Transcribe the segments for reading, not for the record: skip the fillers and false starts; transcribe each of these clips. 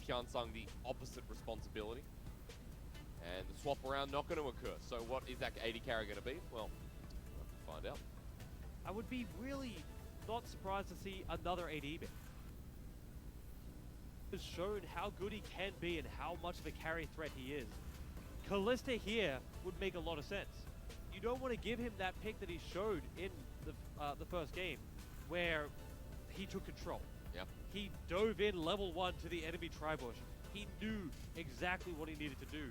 Hyunsung the opposite responsibility. And the swap around not going to occur. So what is that 80 carry going to be? Well, we'll have to find out. I would be really not surprised to see another AD pick. Has shown how good he can be and how much of a carry threat he is. Kalista here would make a lot of sense. You don't want to give him that pick that he showed in the first game, where he took control. Yep. He dove in level 1 to the enemy tri-bush. He knew exactly what he needed to do.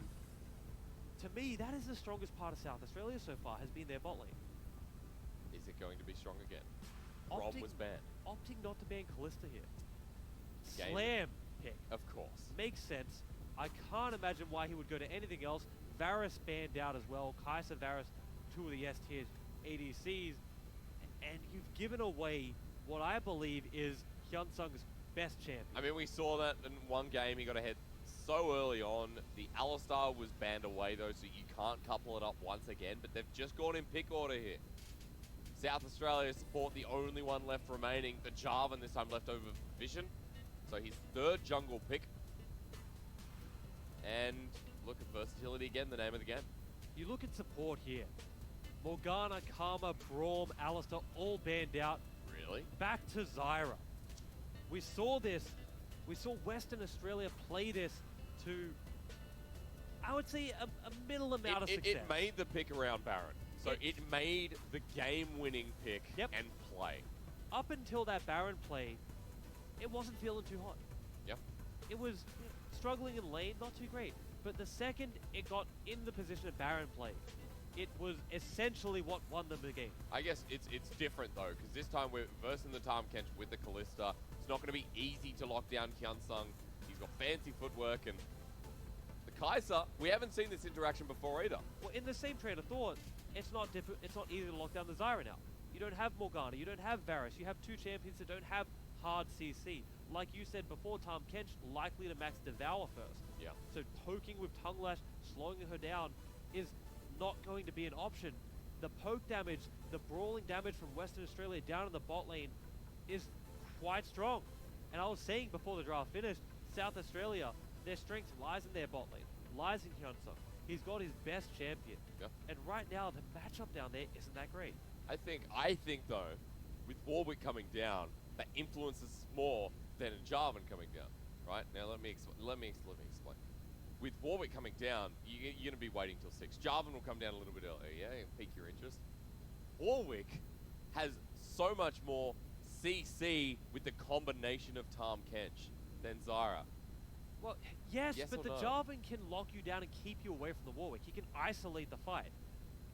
To me, that is the strongest part of South Australia so far, has been their bot lane. Is it going to be strong again? Rom was banned. Opting not to ban Kalista here. Game. Slam pick. Of course. Makes sense. I can't imagine why he would go to anything else. Varus banned out as well. Kai'Sa, Varus, 2 of the S-tier ADCs. And you've given away what I believe is Hyunsung's best champion. I mean, we saw that in one game. He got ahead so early on. The Alistar was banned away, though, so you can't couple it up once again. But they've just gone in pick order here. South Australia support the only one left remaining. The Jarvan this time left over Vision. So his 3rd jungle pick. And look at versatility again, the name of the game. You look at support here. Morgana, Karma, Braum, Alistar all banned out. Really? Back to Zyra. We saw this. We saw Western Australia play this to, I would say, a middle amount of success. It made the pick around Baron. So it made the game-winning pick and play. Up until that Baron play, it wasn't feeling too hot. Yep. It was struggling in lane, not too great. But the second it got in the position of Baron play, it was essentially what won them the game. I guess it's different though, because this time we're versing the Tahm Kench with the Kalista. It's not going to be easy to lock down Hyunsung. He's got fancy footwork, and the Kai'Sa, we haven't seen this interaction before either. Well, in the same train of thought, it's not easy to lock down the Zyra now. You don't have Morgana, you don't have Varus, you have 2 champions that don't have hard CC. Like you said before, Tahm Kench likely to max Devour first. Yeah. So poking with Tongue Lash, slowing her down, is not going to be an option. The poke damage, the brawling damage from Western Australia down in the bot lane is quite strong. And I was saying before the draft finished, South Australia, their strength lies in their bot lane, lies in Hyunsung. He's got his best champion. Yeah. And right now, the matchup down there isn't that great. I think though, with Warwick coming down, that influences more than a Jarvan coming down. Right? Now let me explain. With Warwick coming down, you're going to be waiting till 6. Jarvan will come down a little bit earlier, yeah, and pique your interest. Warwick has so much more CC with the combination of Tahm Kench than Zyra. Well, yes but the no? Jarvan can lock you down and keep you away from the Warwick. He can isolate the fight.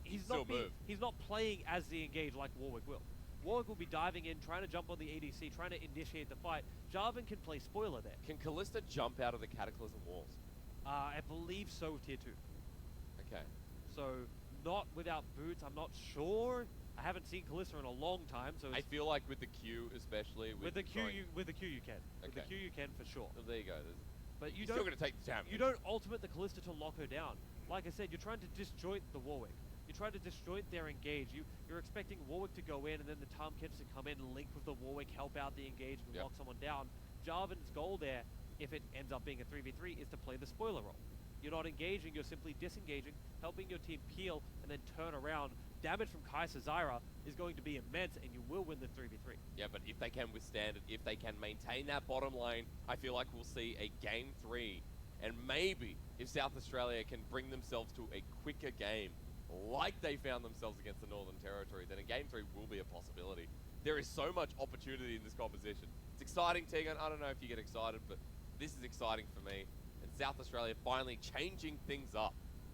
He's not playing as the engage like Warwick will. Warwick will be diving in, trying to jump on the ADC, trying to initiate the fight. Jarvan can play spoiler there. Can Kalista jump out of the Cataclysm walls? I believe so, tier 2. Okay. So, not without boots, I'm not sure. I haven't seen Kalista in a long time, so I feel like with the Q especially. with the Q you can. Okay. With the Q you can for sure. Well, there you go. But you're still going to take the damage. You don't ultimate the Kalista to lock her down. Like I said, you're trying to disjoint the Warwick. You're trying to disjoint their engage. You're expecting Warwick to go in and then the Tahm Kench to come in and link with the Warwick, help out the engage and lock someone down. Jarvan's goal there, if it ends up being a 3v3, is to play the spoiler role. You're not engaging, you're simply disengaging, helping your team peel, and then turn around. Damage from Kai'Sa Zyra is going to be immense, and you will win the 3v3. Yeah, but if they can withstand it, if they can maintain that bottom lane, I feel like we'll see a Game 3. And maybe if South Australia can bring themselves to a quicker game, like they found themselves against the Northern Territory, then a Game 3 will be a possibility. There is so much opportunity in this competition. It's exciting, Tegan. I don't know if you get excited, but this is exciting for me. And South Australia finally changing things up.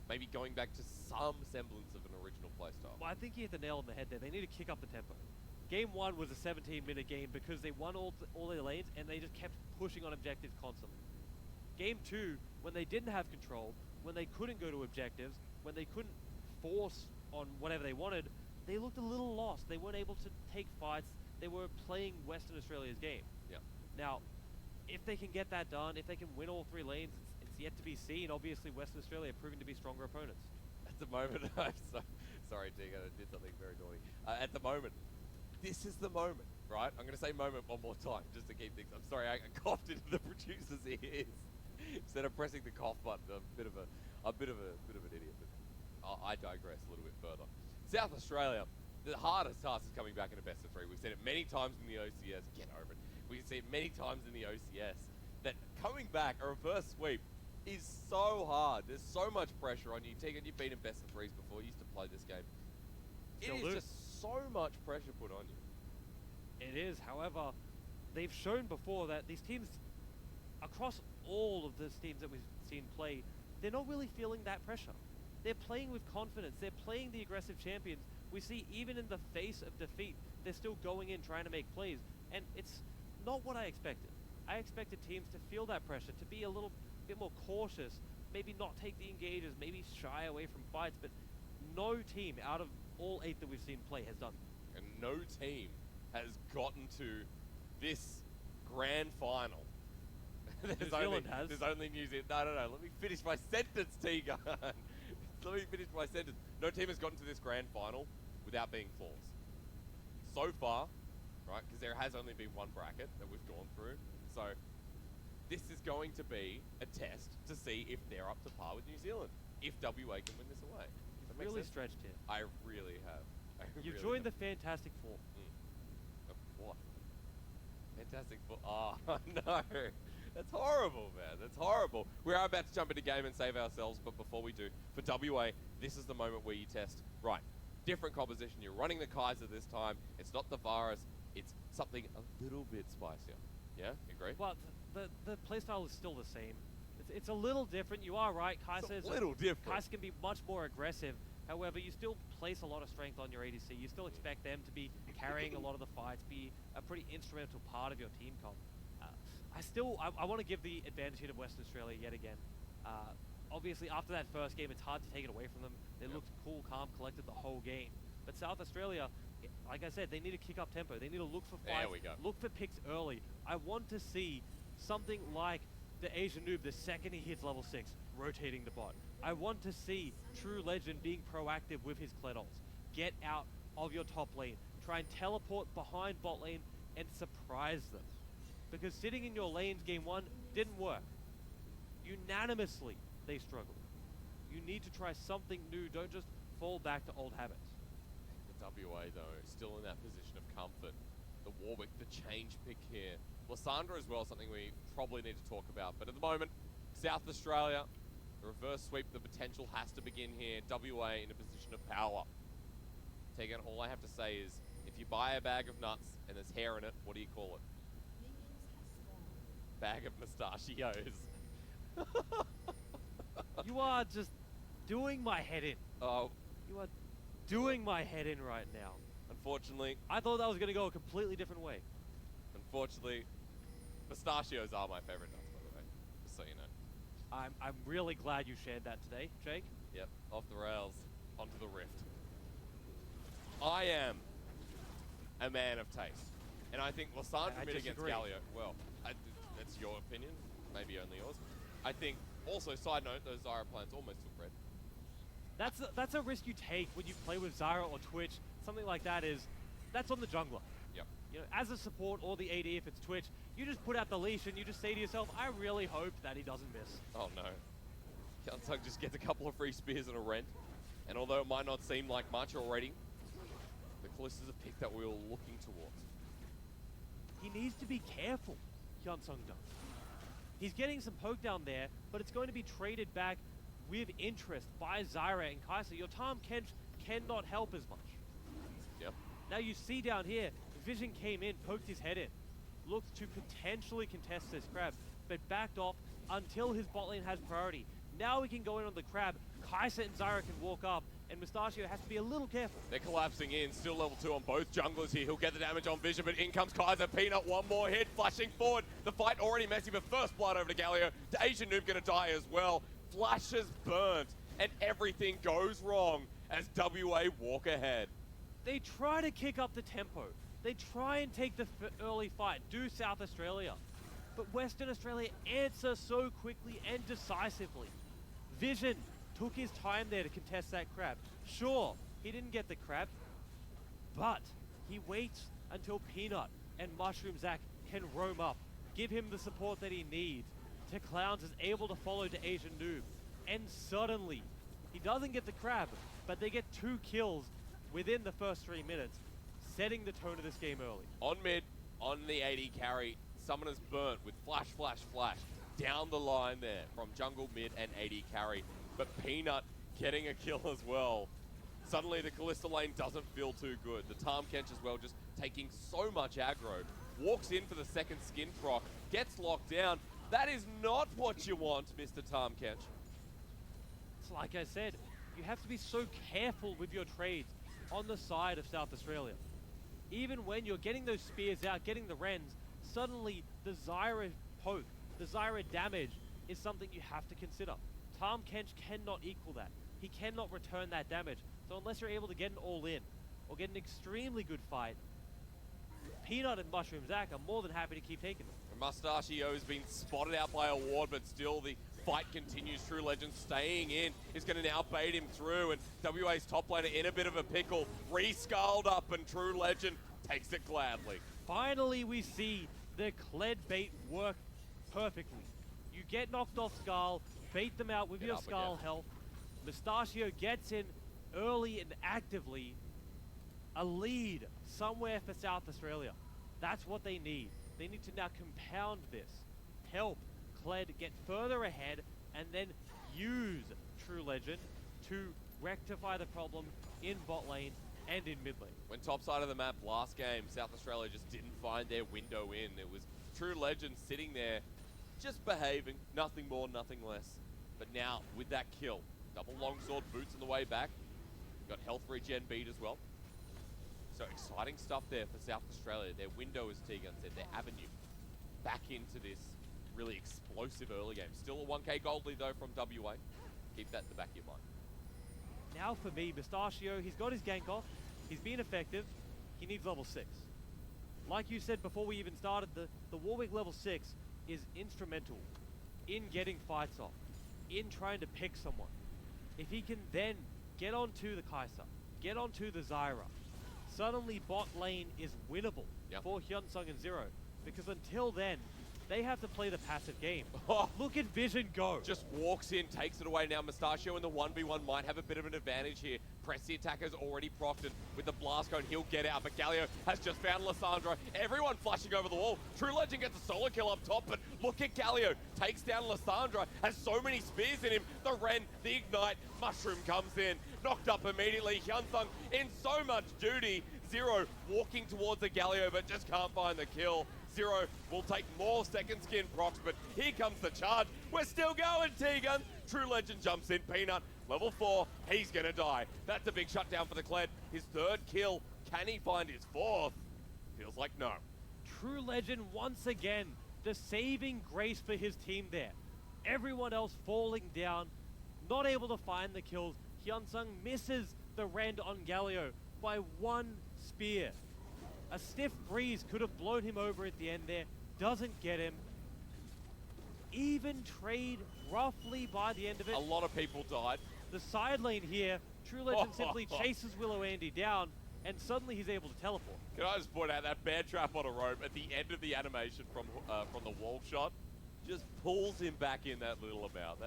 Maybe going back to some semblance of an original playstyle. Well, I think you hit the nail on the head there. They need to kick up the tempo. Game 1 was a 17-minute game because they won all their lanes and they just kept pushing on objectives constantly. Game 2, when they didn't have control, when they couldn't go to objectives, when they couldn't force on whatever they wanted, they looked a little lost. They weren't able to take fights. They were playing Western Australia's game. Yeah. Now, if they can get that done, if they can win all 3 lanes, it's yet to be seen. Obviously, Western Australia are proving to be stronger opponents. At the moment, I'm sorry, Tegan, I did something very naughty. At the moment, this is the moment, right? I'm going to say moment one more time, just to keep things... I'm sorry, I coughed into the producer's ears. Instead of pressing the cough button, I'm a bit of an idiot. But I digress a little bit further. South Australia, the hardest task is coming back in a best of 3. We've seen it many times in the OCS. Get over it. We've seen it many times in the OCS. That coming back, a reverse sweep, is so hard. There's so much pressure on you. Tegan, you've been in best of 3s before. You used to play this game. Still It do. is just so much pressure put on you. It is, however, they've shown before that these teams, across all of the teams that we've seen play, they're not really feeling that pressure. They're playing with confidence. They're playing the aggressive champions. We see even in the face of defeat, they're still going in trying to make plays. And it's not what I expected. I expected teams to feel that pressure, to be a little bit more cautious, maybe not take the engages, maybe shy away from fights, but no team out of all 8 that we've seen play has done it. And no team has gotten to this grand final. New Zealand has. There's only New Zealand. No. Let me finish my sentence, Tegan. Let me finish my sentence. No team has gotten to this grand final without being flawless. So far, right, because there has only been one bracket that we've gone through. So this is going to be a test to see if they're up to par with New Zealand. If WA can win this away. Does that make Really sense? stretched here. I really have. You've joined the Fantastic Four. What? Fantastic Four. Oh, no. That's horrible, man. That's horrible. We are about to jump into game and save ourselves, but before we do, for WA, this is the moment where you test. Right. Different composition. You're running the Kaiser this time. It's not the virus. It's something a little bit spicier. Yeah? You agree? Well, the playstyle is still the same. It's a little different. You are right. Kaiser It's a little different. Kaiser can be much more aggressive. However, you still place a lot of strength on your ADC. You still expect them to be carrying a lot of the fights, be a pretty instrumental part of your team comp. I want to give the advantage here to Western Australia yet again. Obviously, after that first game, it's hard to take it away from them. They looked cool, calm, collected the whole game. But South Australia, like I said, they need to kick up tempo. They need to look for fights, There we go. look for picks early. I want to see something like the Asian noob the second he hits level 6, rotating the bot. I want to see True Legend being proactive with his Kledols. Get out of your top lane. Try and teleport behind bot lane and surprise them. Because sitting in your lanes game 1 didn't work. Unanimously, they struggled. You need to try something new. Don't just fall back to old habits. The WA, though, still in that position of comfort. The Warwick, the change pick here. Lysandra as well, something we probably need to talk about. But at the moment, South Australia, the reverse sweep, the potential has to begin here. WA in a position of power. Tegan, all I have to say is, if you buy a bag of nuts and there's hair in it, what do you call it? Bag of mustachios. You are just doing my head in. Oh, You are doing my head in right now. unfortunately, I thought that was going to go a completely different way. mustachios are my favorite nuts, by the way. Just so you know. I'm really glad you shared that today, Jake. Yep, off the rails, onto the rift. I am a man of taste. And I think Lysandra I mid against disagree. Galio, well, that's your opinion, maybe only yours. I think, also, side note, those Zyra plans almost took red. That's a risk you take when you play with Zyra or Twitch. Something like that that's on the jungler. Yep. You know, as a support or the AD if it's Twitch, you just put out the leash and you just say to yourself, I really hope that he doesn't miss. Oh no. Kyungsung just gets a couple of free spears and a rent. And although it might not seem like much already, the Callista's a pick that we were looking towards. He needs to be careful, Hyunsung does. He's getting some poke down there, but it's going to be traded back with interest by Zyra and Kaiser. Your Tahm Kench cannot help as much. Yep. Now you see down here, Vision came in, poked his head in, looked to potentially contest this crab, but backed off until his bot lane has priority. Now he can go in on the crab, Kaiser and Zyra can walk up, and Mustachio has to be a little careful. They're collapsing in, still level 2 on both junglers here. He'll get the damage on Vision, but in comes Kaiser. Peanut, one more hit, flashing forward. The fight already messy, but first blood over to Galio. The Asian noob gonna die as well. Flashes burnt, and everything goes wrong as WA walk ahead. They try to kick up the tempo. They try and take the early fight, do South Australia. But Western Australia answer so quickly and decisively. Vision took his time there to contest that crab. Sure, he didn't get the crab, but he waits until Peanut and Mushroom Zack can roam up, give him the support that he needs. to Clowns is able to follow to Asian Noob. And suddenly, he doesn't get the crab, but they get 2 kills within the first 3 minutes, setting the tone of this game early. On mid, on the AD carry, Summoner's burnt with flash, flash, flash. Down the line there from jungle, mid, and AD carry. But Peanut getting a kill as well. Suddenly the Kalista lane doesn't feel too good. The Tahm Kench as well, just taking so much aggro. Walks in for the second skin proc, gets locked down. That is not what you want, Mr. Tahm Kench. It's like I said, you have to be so careful with your trades on the side of South Australia. Even when you're getting those spears out, getting the Rens, suddenly the Zyra poke, the Zyra damage is something you have to consider. Tahm Kench cannot equal that. He cannot return that damage. So unless you're able to get an all-in or get an extremely good fight, Peanut and Mushroom Zach are more than happy to keep taking them. And Mustachio's been spotted out by a ward, but still the fight continues. True Legend staying in is going to now bait him through, and WA's top laner in a bit of a pickle, re-scaled up, and True Legend takes it gladly. Finally, we see the Kled bait work perfectly. You get knocked off Skull, bait them out with your Skull health. Mustachio gets in early and actively. A lead somewhere for South Australia. That's what they need. They need to now compound this, help Kled get further ahead, and then use True Legend to rectify the problem in bot lane and in mid lane. When top side of the map last game, South Australia just didn't find their window in. It was True Legend sitting there, just behaving, nothing more, nothing less. But now, with that kill, double longsword boots on the way back. Got health regen beat as well. So exciting stuff there for South Australia. Their window, as Tegan said, their avenue back into this really explosive early game. Still a 1k gold lead though from WA. Keep that in the back of your mind. Now for me, Mustachio, he's got his gank off. He's been effective. He needs level 6. Like you said before we even started, the Warwick level 6 is instrumental in getting fights off, in trying to pick someone. If he can then get onto the Kai'Sa, get onto the Zyra, suddenly bot lane is winnable for Hyunsung and Zero. Because until then, they have to play the passive game. Look at Vision go. Just walks in, takes it away now. Mustachio in the 1v1 might have a bit of an advantage here. Press the attacker's already procced, and with the blast cone, he'll get out. But Galio has just found Lissandra. Everyone flashing over the wall. True Legend gets a solo kill up top, but look at Galio. Takes down Lissandra, has so many spears in him. The Ren, the Ignite, Mushroom comes in. Knocked up immediately. Hyunsung in so much duty. Zero walking towards the Galio, but just can't find the kill. Zero will take more second skin procs, but here comes the charge. We're still going, Tegan. True Legend jumps in. Peanut, level 4. He's going to die. That's a big shutdown for the Kled. His 3rd kill. Can he find his 4th? Feels like no. True Legend once again, the saving grace for his team there. Everyone else falling down, not able to find the kills. Hyunsung misses the rend on Galio by 1 spear. A stiff breeze could have blown him over at the end there. Doesn't get him. Even trade roughly by the end of it. A lot of people died. The side lane here, True Legend simply chases Willow Andy down, and suddenly he's able to teleport. Can I just point out that bear trap on a rope at the end of the animation from the wall shot just pulls him back in that little amount.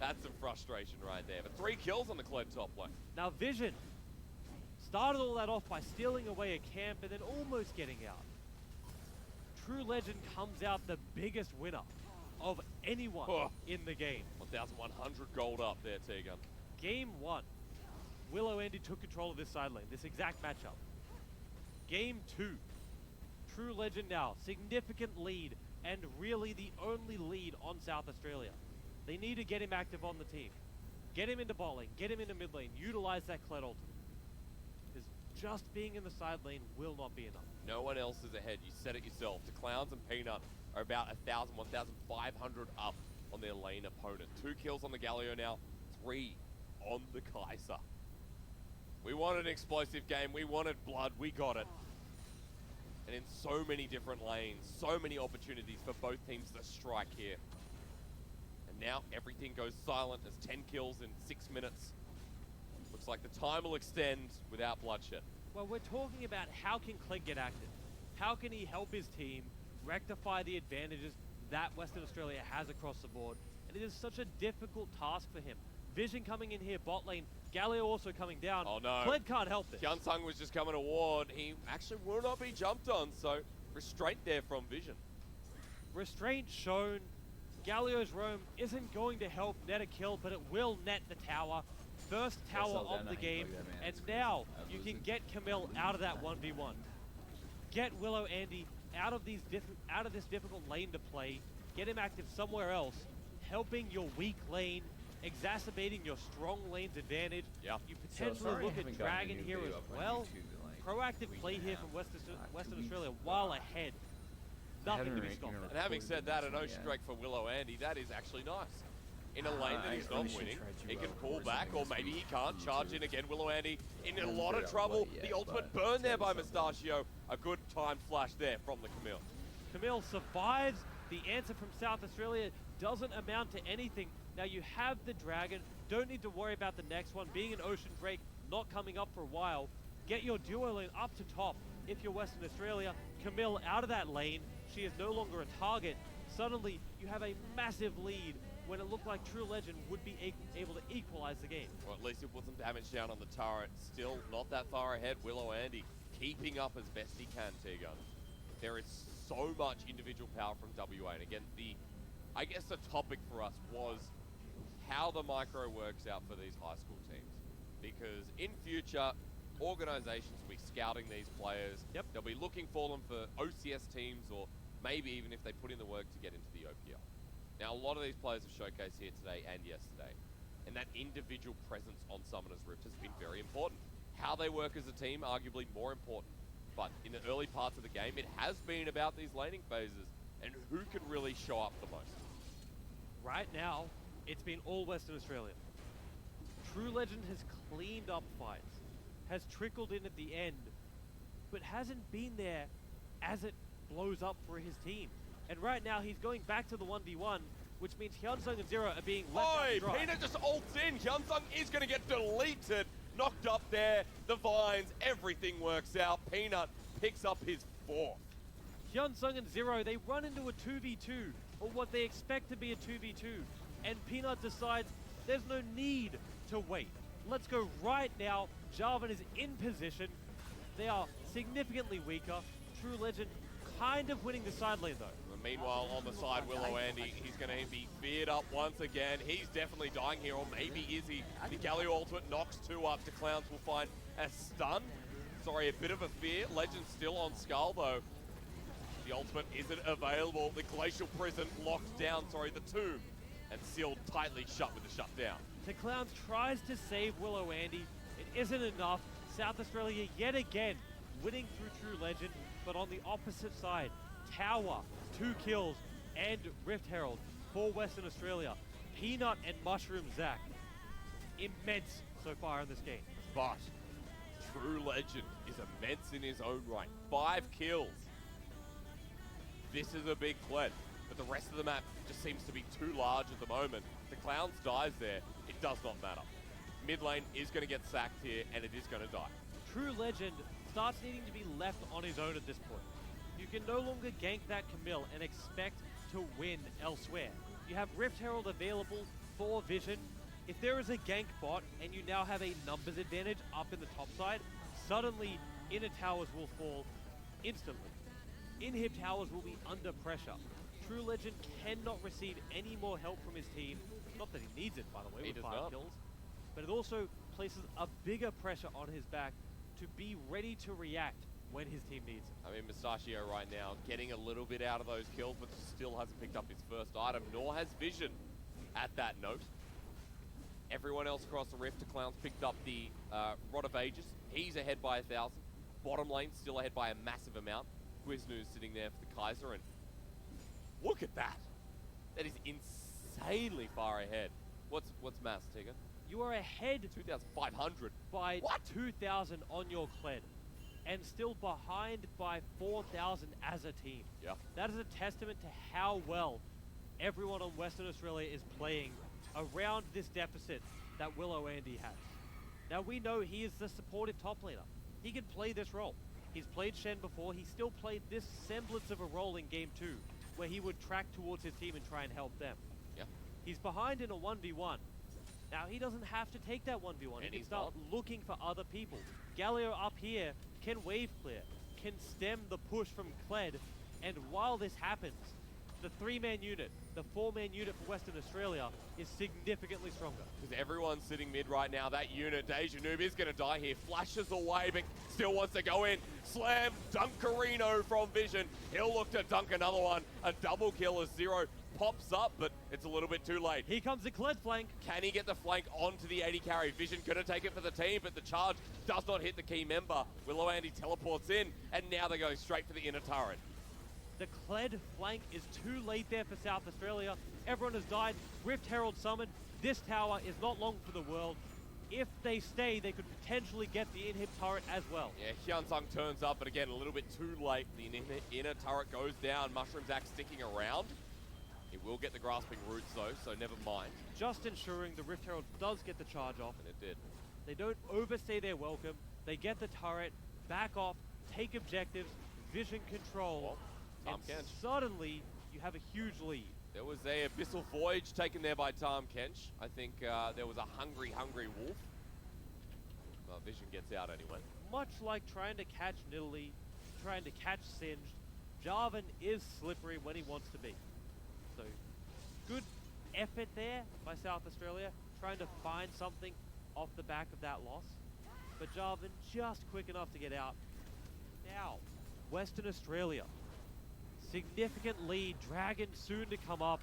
That's some frustration right there. But 3 kills on the Kled top lane. Now Vision started all that off by stealing away a camp and then almost getting out. True Legend comes out the biggest winner of anyone in the game. 1,100 gold up there, Tegan. Game 1, Willow Andy took control of this side lane, this exact matchup. Game 2, True Legend now, significant lead, and really the only lead on South Australia. They need to get him active on the team. Get him into bot lane, get him into mid lane, utilize that Kled ultimate. Because just being in the side lane will not be enough. No one else is ahead. You said it yourself. The Clowns and Peanut are about 1,000, 1,500 up on their lane opponent. 2 kills on the Galio now, 3 on the Kai'Sa. We wanted an explosive game. We wanted blood. We got it. And in so many different lanes, so many opportunities for both teams to strike here. And now everything goes silent as 10 kills in 6 minutes. Looks like the time will extend without bloodshed. Well, we're talking about how can Kled get active? How can he help his team rectify the advantages that Western Australia has across the board, and it is such a difficult task for him. Vision coming in here, bot lane, Galio also coming down. Oh no. Kled can't help this. Hyunsung was just coming to warn. He actually will not be jumped on, so restraint there from Vision. Restraint shown. Galio's roam isn't going to help net a kill, but it will net the tower. First tower of the game, and now you can get Camille out of that 1v1. Get Willow Andy out of this difficult lane to play. Get him active somewhere else, helping your weak lane, exacerbating your strong lane's advantage. Yeah. You potentially look at Dragon here as well. Proactive play here from Western Australia while ahead. Nothing to be stopped at. And having said that, an Ocean Drake for Willow Andy, that is actually nice. In a lane that he's not winning, he can pull back, or maybe he can't. Charge in again, Willow Andy in a lot of trouble. The ultimate burn there by Mustachio. A good time flash there from the Camille. Camille survives. The answer from South Australia doesn't amount to anything. Now you have the Dragon. Don't need to worry about the next one. Being an Ocean Drake, not coming up for a while. Get your duo lane up to top if you're Western Australia. Camille out of that lane. She is no longer a target. Suddenly, you have a massive lead when it looked like True Legend would be able to equalize the game. Well, at least he put some damage down on the turret. Still not that far ahead. Willow Andy keeping up as best he can, T-Gun. There is so much individual power from WA. And again, I guess the topic for us was how the micro works out for these high school teams. Because in future, organizations will be scouting these players. Yep. They'll be looking for them for OCS teams, or maybe even if they put in the work to get into the OPL. Now, a lot of these players have showcased here today and yesterday, and that individual presence on Summoner's Rift has been very important. How they work as a team, arguably more important. But in the early parts of the game, it has been about these laning phases and who can really show up the most. Right now, it's been all Western Australia. True Legend has cleaned up fights, has trickled in at the end, but hasn't been there as it blows up for his team. And right now, he's going back to the 1v1, which means Hyunsung and Zero are being left out to dry. Peanut just ults in. Hyunsung is going to get deleted. Knocked up there. The vines, everything works out. Peanut picks up his fourth. Hyunsung and Zero, they run into a 2v2, or what they expect to be a 2v2, and Peanut decides there's no need to wait. Let's go right now. Jarvan is in position. They are significantly weaker. True Legend kind of winning the side lane though. Meanwhile, on the side, Willow Andy, he's going to be feared up once again. He's definitely dying here, or maybe is he? The Galio ultimate knocks two up. The Clowns will find a stun. Sorry, a bit of a fear. Legend still on Skull though. The ultimate isn't available. The Glacial Prison locked down, the tomb, and sealed tightly shut with the shutdown. The Clowns tries to save Willow Andy. It isn't enough. South Australia yet again winning through True Legend, but on the opposite side, Tower, 2 kills, and Rift Herald for Western Australia. Peanut and Mushroom Zach, immense so far in this game. But True Legend is immense in his own right. 5 kills. This is a big Kled, but the rest of the map just seems to be too large at the moment. The Clowns dies there, it does not matter. Mid lane is going to get sacked here, and it is going to die. True Legend starts needing to be left on his own at this point. You can no longer gank that Camille and expect to win elsewhere. You have Rift Herald available for Vision. If there is a gank bot and you now have a numbers advantage up in the top side, suddenly inner towers will fall instantly. Inhib towers will be under pressure. True Legend cannot receive any more help from his team. Not that he needs it, by the way, with 5 kills. But it also places a bigger pressure on his back to be ready to react when his team needs it. I mean, Mustachio right now getting a little bit out of those kills, but still hasn't picked up his first item, nor has Vision at that note. Everyone else across the Rift, the Clowns picked up the Rod of Ages. He's ahead by 1,000. Bottom lane still ahead by a massive amount. Quiznu's sitting there for the Kaiser, and look at that. That is insanely far ahead. What's mass, Tigger? You are ahead 2,500 by 2,000 on your Kled, and still behind by 4,000 as a team. Yeah. That is a testament to how well everyone on Western Australia is playing around this deficit that Willow Andy has. Now we know he is the supportive top laner. He can play this role. He's played Shen before. He still played this semblance of a role in Game 2. where he would track towards his team and try and help them. Yeah. He's behind in a 1v1. Now, he doesn't have to take that 1v1. And He can he's start looking for other people. Galio up here can wave clear, can stem the push from Kled, and while this happens, the 3-man unit, the 4-man unit for Western Australia is significantly stronger. Because everyone's sitting mid right now. That unit, Deja Noob, is going to die here. Flashes away, but still wants to go in. Slam, Dunkarino from Vision. He'll look to dunk another one. A double kill as Zero pops up, but it's a little bit too late. Here comes the Kled flank. Can he get the flank onto the 80 carry? Vision gonna take it for the team, but the charge does not hit the key member. Willow Andy teleports in, and now they're going straight for the inner turret. The Kled flank is too late there for South Australia. Everyone has died. Rift Herald summoned. This tower is not long for the world. If they stay, they could potentially get the inhib turret as well. Yeah, Hyunsung turns up, but again, a little bit too late. The inner turret goes down. Mushroom's Axe sticking around. It will get the grasping roots though, so never mind. Just ensuring the Rift Herald does get the charge off. And it did. They don't overstay their welcome. They get the turret, back off, take objectives, vision control, Well, and Kench. suddenly you have a huge lead. There was a Abyssal Voyage taken there by Tom Kench. I think there was a hungry wolf. Well, Vision gets out anyway. Much like trying to catch Nidalee, trying to catch Singed, Jarvan is slippery when he wants to be. So, good effort there by South Australia, trying to find something off the back of that loss. But Jarvan just quick enough to get out. Now, Western Australia. Significant lead, Dragon soon to come up.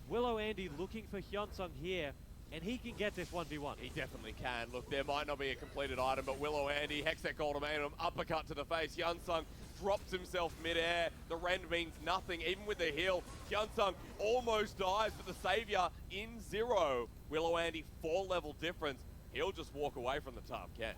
Willow Andy looking for Hyunsung here, and he can get this 1v1. He definitely can. Look, there might not be a completed item, but Willow Andy, Hextech Ultimatum, uppercut to the face. Hyunsung drops himself midair. The rend means nothing, even with the heal. Hyunsung almost dies, but the savior in Zero. Willow Andy, 4-level difference. He'll just walk away from the Tom Kench.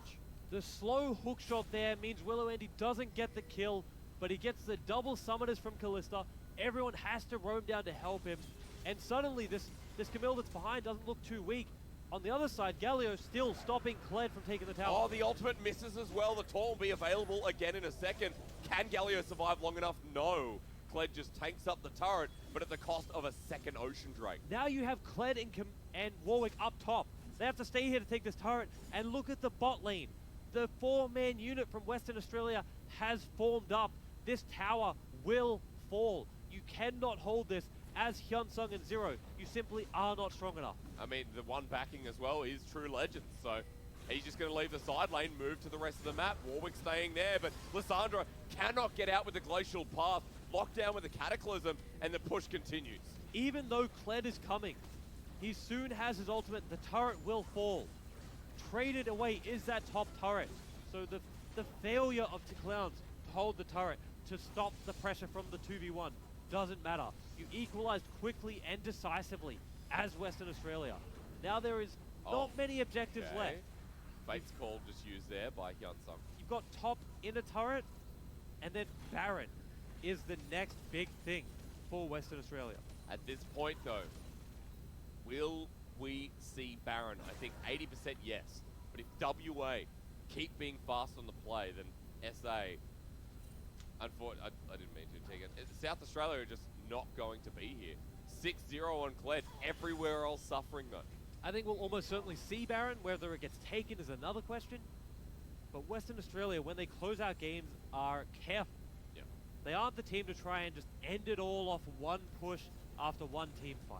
The slow hook shot there means Willow Andy doesn't get the kill, but he gets the double summoners from Kalista. Everyone has to roam down to help him. And suddenly this Camille that's behind doesn't look too weak. On the other side, Galio still stopping Kled from taking the tower. Oh, the ultimate misses as well. The taunt will be available again in a second. Can Galio survive long enough? No. Kled just tanks up the turret, but at the cost of a second Ocean Drake. Now you have Kled and Warwick up top. They have to stay here to take this turret. And look at the bot lane. The 4-man unit from Western Australia has formed up. This tower will fall. You cannot hold this as Hyunsung and Zero. You simply are not strong enough. I mean, the one backing as well is True Legends, so he's just going to leave the side lane, move to the rest of the map. Warwick staying there, but Lissandra cannot get out with the Glacial Path. Locked down with the Cataclysm, and the push continues. Even though Kled is coming, he soon has his ultimate. The turret will fall. Traded away is that top turret. So the failure of T-Clowns to hold the turret, to stop the pressure from the 2v1, doesn't matter. You equalized quickly and decisively as Western Australia. Now there is not many objectives left. Fate's Call just used there by Hyunsung. You've got top inner turret, and then Baron is the next big thing for Western Australia. At this point, though, will we see Baron? I think 80% yes. But if WA keep being fast on the play, then SA, unfortunately, I didn't mean to take it. South Australia are just not going to be here. 6-0 on Kled, everywhere else suffering though. I think we'll almost certainly see Baron. Whether it gets taken is another question. But Western Australia, when they close out games, are careful. Yeah. They aren't the team to try and just end it all off one push after one team fight.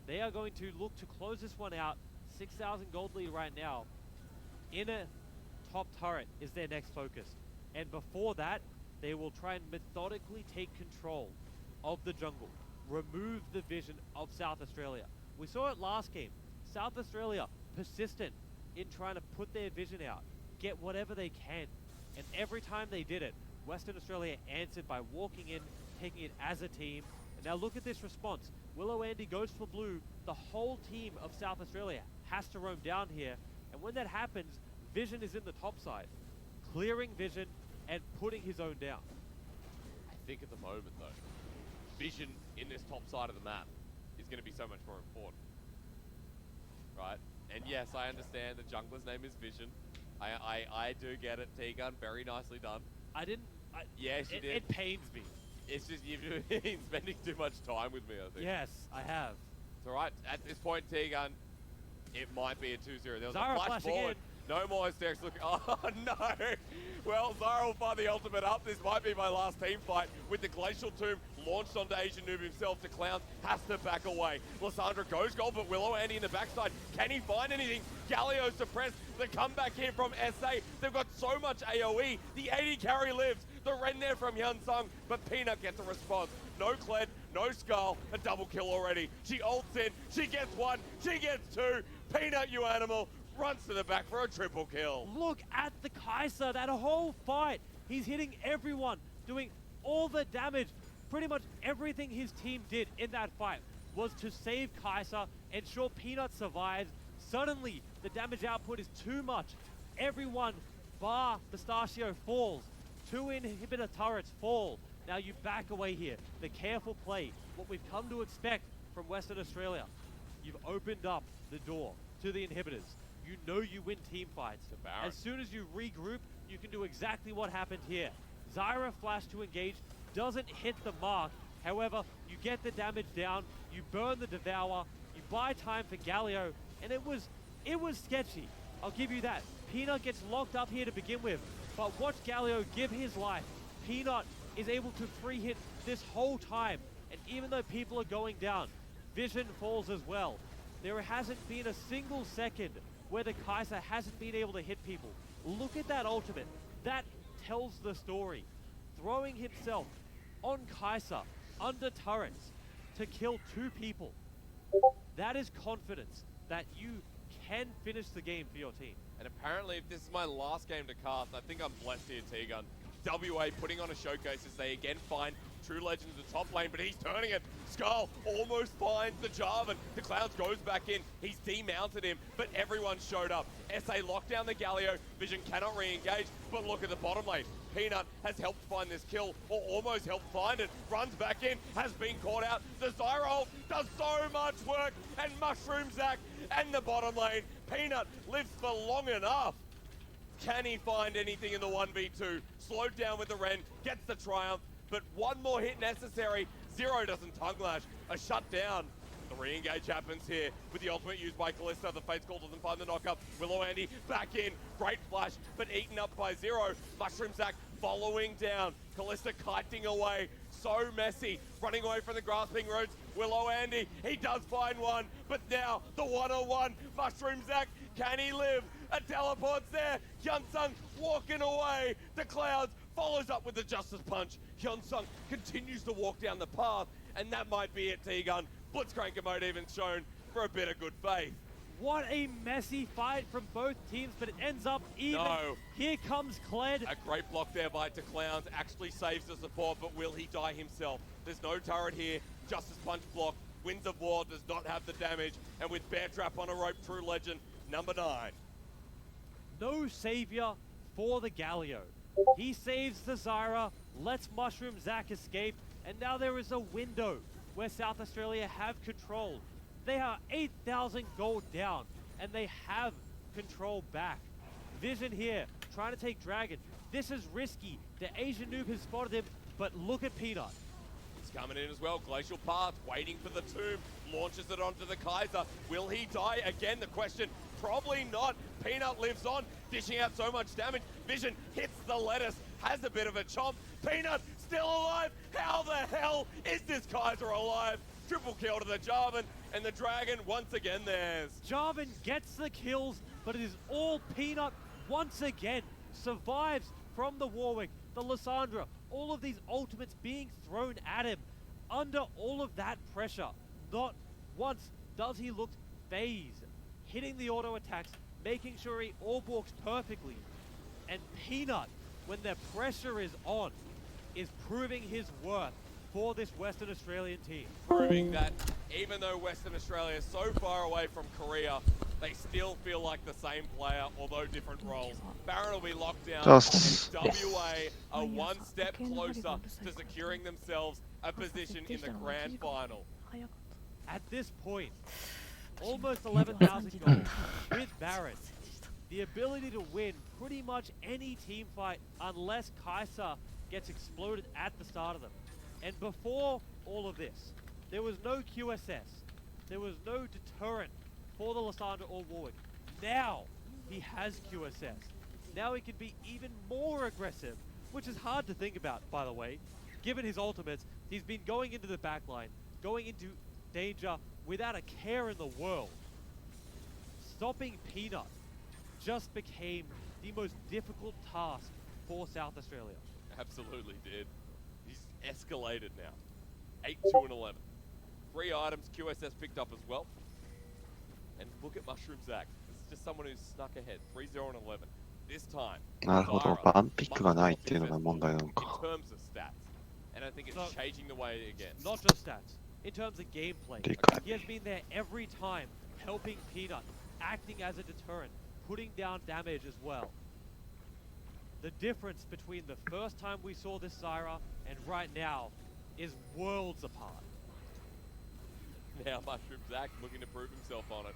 They are going to look to close this one out. 6,000 gold lead right now. Inner top turret is their next focus. And before that, they will try and methodically take control of the jungle. Remove the vision of South Australia. We saw it last game. South Australia persistent in trying to put their vision out. Get whatever they can. And every time they did it, Western Australia answered by walking in, taking it as a team. And now look at this response. Willow Andy goes for blue. The whole team of South Australia has to roam down here. And when that happens, Vision is in the top side. Clearing Vision and putting his own down. I think at the moment though, Vision in this top side of the map is going to be so much more important. Right? And yes, I understand the jungler's name is Vision. I do get it, T-Gun. Very nicely done. I didn't... Yes, you did. It pains me. It's just you've been spending too much time with me, I think. Yes, I have. It's alright. At this point, T-Gun, it might be a 2-0. There was Zara a flash flashing forward. in. No more hysterics looking. Oh, no. Well, Zara will find the ultimate up. This might be my last team fight with the Glacial Tomb launched onto Asian Noob himself. The Clowns has to back away. Lysandra goes gold, but Willow Andy in the backside. Can he find anything? Galio suppressed. The comeback here from SA. They've got so much AoE. The 80 carry lives. The Ren there from Hyunsung, but Peanut gets a response. No Kled, no Skull, a double kill already. She ults in, she gets one, she gets two. Peanut, you animal, runs to the back for a triple kill. Look at the Kaiser, that whole fight. He's hitting everyone, doing all the damage. Pretty much everything his team did in that fight was to save Kaiser, ensure Peanut survives. Suddenly, the damage output is too much. Everyone, bar Pistachio, falls. 2 inhibitor turrets fall. Now you back away here. The careful play, what we've come to expect from Western Australia. You've opened up the door to the inhibitors. You know you win team fights. As soon as you regroup, you can do exactly what happened here. Zyra flash to engage, doesn't hit the mark. However, you get the damage down, you burn the Devour, you buy time for Galio, and it was sketchy. I'll give you that. Peanut gets locked up here to begin with, but watch Galio give his life. Peanut is able to free hit this whole time, and even though people are going down, Vision falls as well. There hasn't been a single second where the Kaiser hasn't been able to hit people. Look at that ultimate. That tells the story. Throwing himself on Kaiser under turrets to kill 2 people. That is confidence that you can finish the game for your team. And apparently, if this is my last game to cast, I think I'm blessed here, T-Gun. WA putting on a showcase as they again find True Legend in the top lane, but he's turning it. Skull almost finds the Jarvan. The Clowns goes back in. He's demounted him, but everyone showed up. SA locked down the Galio. Vision cannot re-engage, but look at the bottom lane. Peanut has helped find this kill, or almost helped find it. Runs back in, has been caught out. The Zyra ult does so much work, and Mushroom Zac and the bottom lane. Peanut lives for long enough. Can he find anything in the 1v2? Slowed down with the Ren, gets the triumph, but one more hit necessary. Zero doesn't tongue lash, a shutdown. The re-engage happens here with the ultimate used by Kalista. The Fates Call doesn't find the knockup. Willow Andy back in, great flash, but eaten up by Zero. Mushroom Zac following down. Kalista kiting away, so messy, running away from the grasping roots. Willow Andy, he does find one, but now the one-on-one. Mushroom Zac, can he live? A teleport's there. Hyunsung walking away. The Clouds follows up with the Justice Punch. Hyunsung continues to walk down the path, and that might be it, T-Gun. Blitzcranker mode even shown for a bit of good faith. What a messy fight from both teams, but it ends up even. No. Here comes Kled. A great block there by Clowns. Actually saves the support, but will he die himself? There's no turret here. Justice Punch block. Winds of War does not have the damage. And with Bear Trap on a rope, True Legend, number 9. No savior for the Galio. He saves the Zyra, lets Mushroom Zac escape, and now there is a window where South Australia have control. They are 8,000 gold down, and they have control back. Vision here, trying to take Dragon. This is risky. The Asian noob has spotted him, but look at Peanut. He's coming in as well. Glacial Path, waiting for the tomb. Launches it onto the Kaiser. Will he die? Again, the question, probably not. Peanut lives on, dishing out so much damage. Vision hits the lettuce, has a bit of a chomp. Peanut still alive. How the hell is this Kaiser alive? Triple kill to the Jarvan, and the Dragon once again theirs. Jarvan gets the kills, but it is all Peanut once again. Survives from the Warwick, the Lysandra, all of these ultimates being thrown at him. Under all of that pressure, not once does he look phased. Hitting the auto attacks, making sure he all-balks perfectly. And Peanut, when the pressure is on, is proving his worth for this Western Australian team. Proving that even though Western Australia is so far away from Korea, they still feel like the same player, although different roles. Baron will be locked down, and WA are one step closer to securing themselves a position in the grand final. At this point, almost 11,000 gold with Baron. The ability to win pretty much any team fight unless Kaiser gets exploded at the start of them. And before all of this, there was no QSS. There was no deterrent for the Lysandra or Warwick. Now he has QSS. Now he can be even more aggressive, which is hard to think about, by the way. Given his ultimates, he's been going into the backline, going into danger without a care in the world. Stopping Peanut just became the most difficult task for South Australia. Absolutely did. He's escalated now. 8-2 and 11. 3 items QSS picked up as well. And look at Mushroom Zach. This is just someone who's snuck ahead. 3-0 and 11. This time, なるほど。 Zyra, バンピックが much ない more っていうのが successful 問題なの in か。 terms of stats. And I think it's No. changing the way again. Not just stats, in terms of gameplay. 理解。 He has been there every time, helping Peanut, acting as a deterrent, putting down damage as well. The difference between the first time we saw this Zyra and right now is worlds apart. Now Mushroom Zach looking to prove himself on it.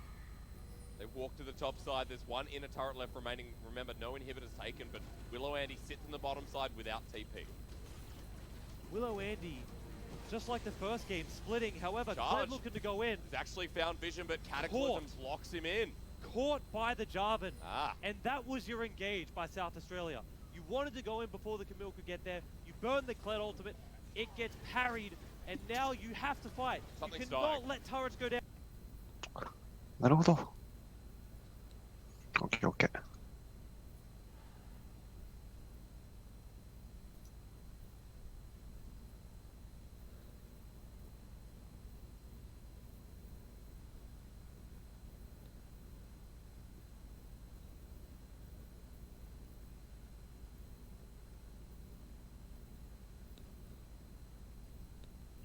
They walk to the top side. There's one inner turret left remaining. Remember, no inhibitors taken, but Willow Andy sits on the bottom side without TP. Willow Andy, just like the first game, splitting. However, Charge. Kled looking to go in. He's actually found vision, but Cataclysms locks him in. Caught by the Jarvan. Ah, And that was your engage by South Australia. You wanted to go in before the Camille could get there. You burned the Kled ultimate. It gets parried. And now you have to fight. Something's you cannot dying. let turrets go down. なるほど。オッケーオッケー。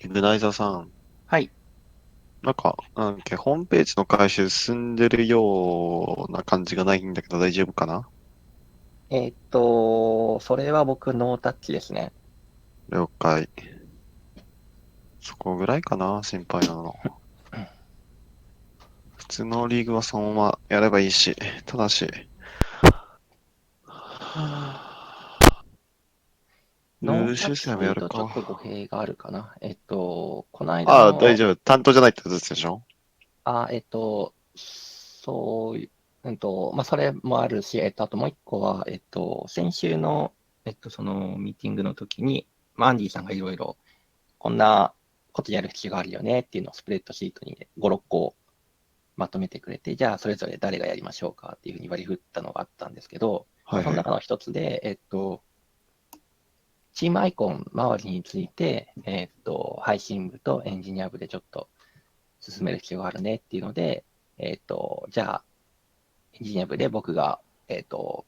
イグナイザーさん、はい。なんか、ホームページの回収進んでるような感じがないんだけど大丈夫かな？それは僕ノータッチですね。了解。そこぐらいかな、心配なの。普通のリーグはそのままやればいいし、ただし、ルール修正もやるノータッチで言うとちょっと語か。弊があるかな。この間ああ、の、大丈夫。担当じゃないってことでしょ？そういう、まあ、それもあるし、あともう一個は、先週の、そのミーティングの時に、アンディさんがいろいろ、こんなことやる必要があるよねっていうのをスプレッドシートに5、6個まとめてくれて、じゃあそれぞれ誰がやりましょうかっていうふうに割り振ったのがあったんですけど、はいはい。その中の一つで、チームアイコン周りについて、配信部とエンジニア部でちょっと進める必要があるねっていうので、じゃあ、エンジニア部で僕が、ちょ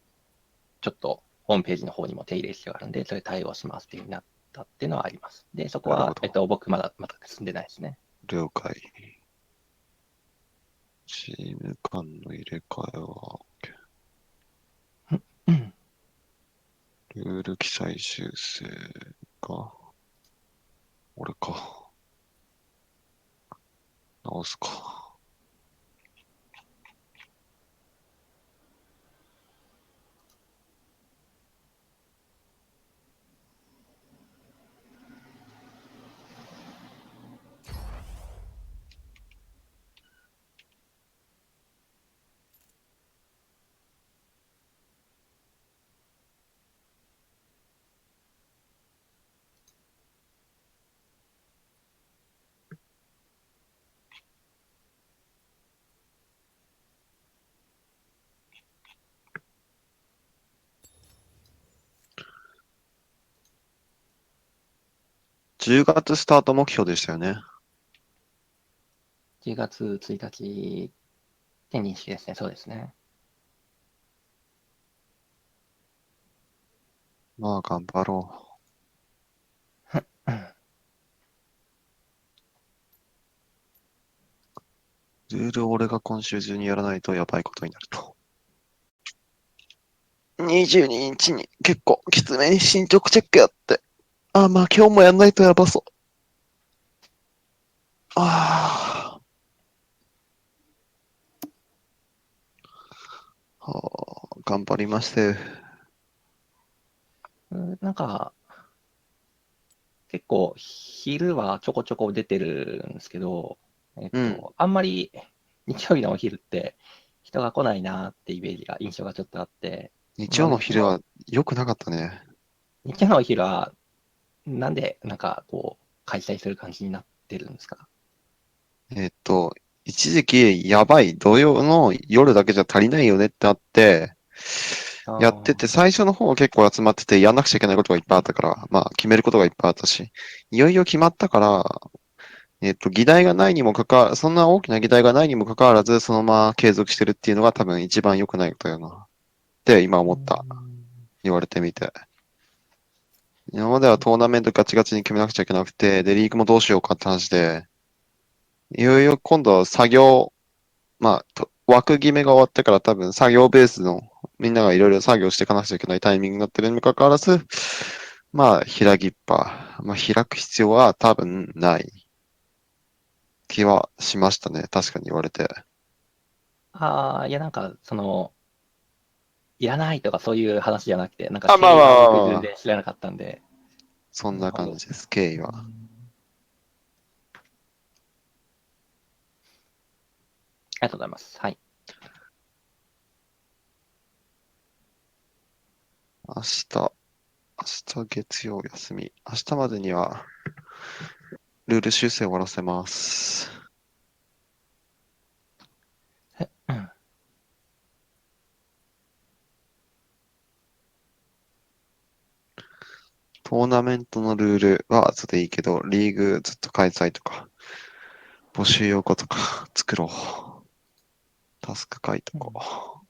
っとホームページの方にも手入れる必要があるんで、それ対応しますっていうふうになったっていうのはあります。で、そこはなるほ、僕まだ進んでないですね。了解。チーム間の入れ替えは、ルール記載修正か。俺か。直すか。10月スタート目標でしたよね。10月1日で認識ですね。そうですね。まあ、頑張ろう。ルールを俺が今週中にやらないとやばいことになると。22日に結構きつめに進捗チェックやって。あ、まあ今日もやんないとやばそう。ああ。はあ、頑張りまして。なんか、結構昼はちょこちょこ出てるんですけど、うん。あんまり日曜日のお昼って人が来ないなってイメージが、印象がちょっとあって、日曜のまあ別に昼は良くなかったね。日曜のお昼はなんでなんかこう開催する感じになってるんですか？一時期やばい土曜の夜だけじゃ足りないよねってあって、やってて最初の方は結構集まっててやんなくちゃいけないことがいっぱいあったから、まあ決めることがいっぱいあったし、いよいよ決まったから、議題がないにもかかわらず、そんな大きな議題がないにもかかわらず、そのまま継続してるっていうのが多分一番良くないことよな。って今思った。言われてみて。今まではトーナメントガチガチに決めなくちゃいけなくて、で、リーグもどうしようかって話で、いよいよ今度は作業、まあ、枠決めが終わってから多分作業ベースのみんながいろいろ作業していかなくちゃいけないタイミングになってるにもかかわらず、まあ、開きっぱ、まあ、開く必要は多分ない気はしましたね。確かに言われて。いやなんかいらないとかそういう話じゃなくて、なんかあ、まあ経緯が僕全まあまあまあ、然知らなかったんで、そんななるほど。感じです、経緯は。ありがとうございます。はい。明日月曜休み。明日までにはルール修正終わらせます。トーナメントのルールは後でいいけど、リーグずっと開催とか、募集要項とか作ろう。タスク書いとこう。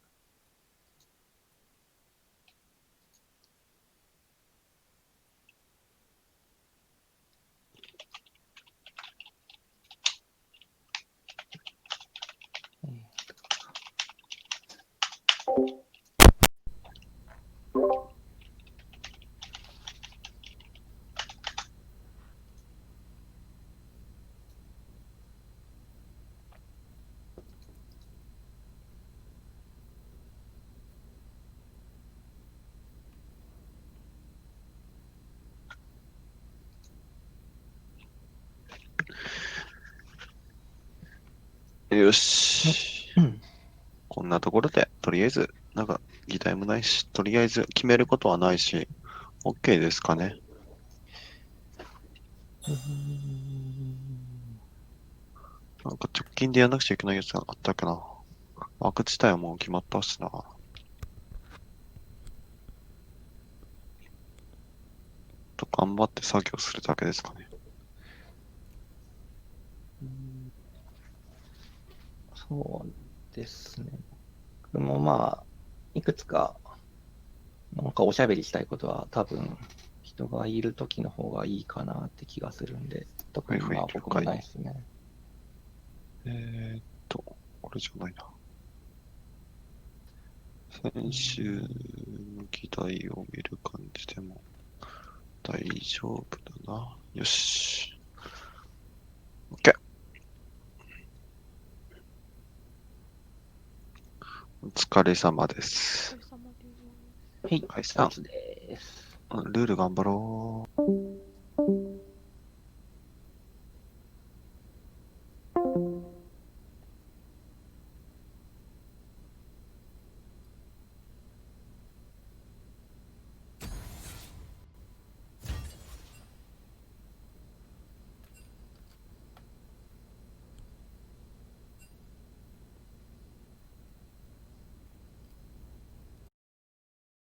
よし。こんなところで、とりあえず、なんか、議題もないし、とりあえず決めることはないし、OK ですかね。なんか直近でやらなくちゃいけないやつがあったっけな。枠自体はもう決まったしな。頑張って作業するだけですかね。そうですね。僕もまあ、いくつか、なんかおしゃべりしたいことは多分、人がいるときの方がいいかなって気がするんで、特にまあ僕もないですね。これじゃないな。先週の議題を見る感じでも大丈夫だな。よし。OK。お疲れ様でおす。疲れ様です。はい、解散。です。ルール頑張ろう。